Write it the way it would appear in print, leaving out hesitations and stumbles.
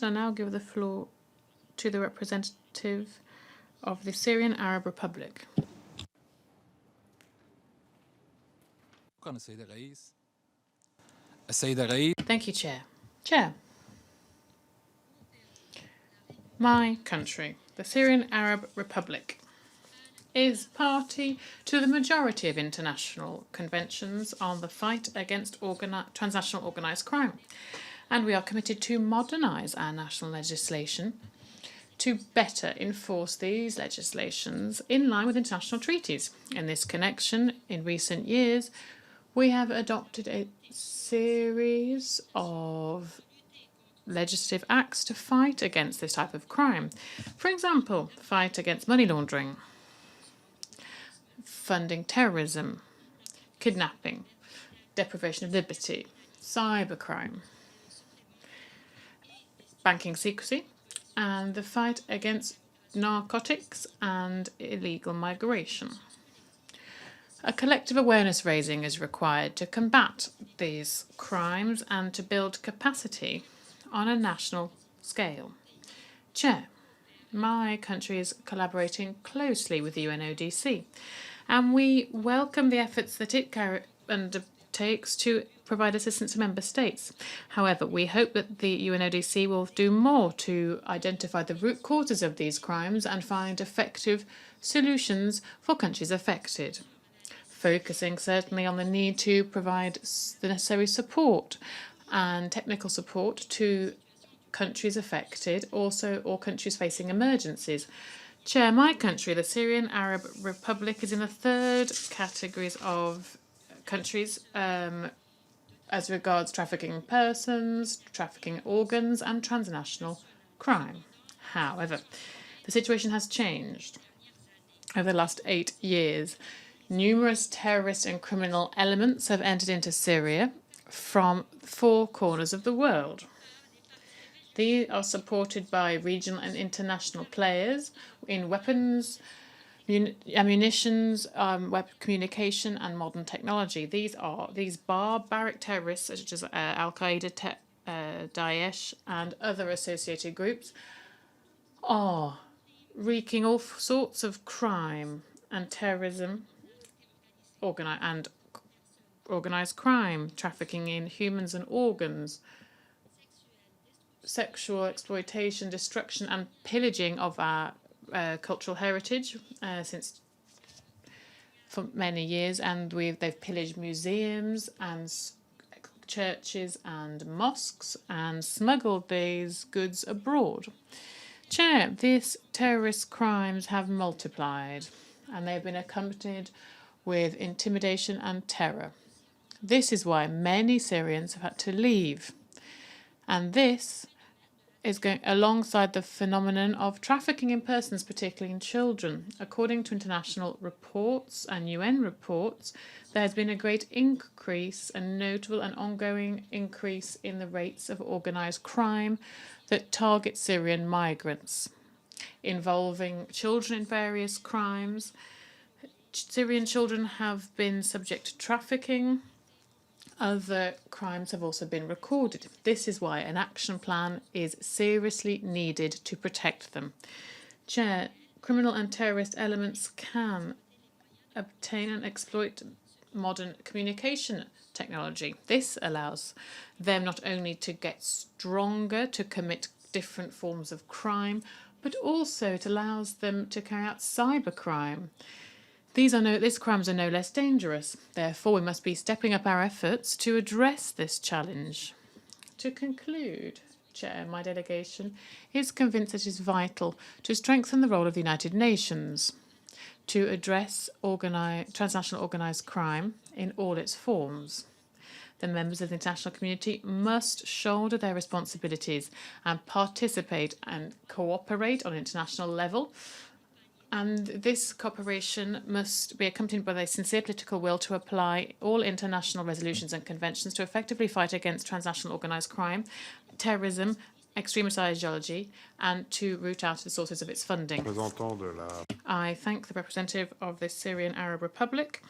I now give the floor to the representative of the Syrian Arab Republic. Thank you, Chair. Chair, my country, the Syrian Arab Republic, is party to the majority of international conventions on the fight against transnational organised crime, and we are committed to modernise our national legislation to better enforce these legislations in line with international treaties. In this connection, in recent years, we have adopted a series of legislative acts to fight against this type of crime. For example, fight against money laundering, funding terrorism, kidnapping, deprivation of liberty, cybercrime, banking secrecy, and the fight against narcotics and illegal migration. A collective awareness raising is required to combat these crimes and to build capacity on a national scale. Chair, my country is collaborating closely with the UNODC, and we welcome the efforts that it undertakes to provide assistance to member states. However, we hope that the UNODC will do more to identify the root causes of these crimes and find effective solutions for countries affected, focusing certainly on the need to provide the necessary support and technical support to countries affected, also all countries facing emergencies. Chair, my country, the Syrian Arab Republic, is in the third categories of countries as regards trafficking in persons, trafficking organs, and transnational crime. However, the situation has changed over the last 8 years. Numerous terrorist and criminal elements have entered into Syria from 4 corners of the world. These are supported by regional and international players in weapons, ammunitions, communication, and modern technology. These barbaric terrorists, such as Al Qaeda, Daesh, and other associated groups, are wreaking all sorts of crime and terrorism, organised crime, trafficking in humans and organs, sexual exploitation, destruction, and pillaging of our cultural heritage for many years, and they've pillaged museums and churches and mosques and smuggled these goods abroad. Chair, these terrorist crimes have multiplied, and they've been accompanied with intimidation and terror. This is why many Syrians have had to leave, and this is going alongside the phenomenon of trafficking in persons, particularly in children. According to international reports and UN reports, there has been a great increase, a notable and ongoing increase in the rates of organised crime that target Syrian migrants, involving children in various crimes. Syrian children have been subject to trafficking. Other crimes have also been recorded. This is why an action plan is seriously needed to protect them. Chair, criminal and terrorist elements can obtain and exploit modern communication technology. This allows them not only to get stronger to commit different forms of crime, but also it allows them to carry out cybercrime. These crimes are no less dangerous. Therefore, we must be stepping up our efforts to address this challenge. To conclude, Chair, my delegation is convinced that it is vital to strengthen the role of the United Nations to address transnational organised crime in all its forms. The members of the international community must shoulder their responsibilities and participate and cooperate on an international level. And this cooperation must be accompanied by a sincere political will to apply all international resolutions and conventions to effectively fight against transnational organised crime, terrorism, extremist ideology, and to root out the sources of its funding. I thank the representative of the Syrian Arab Republic.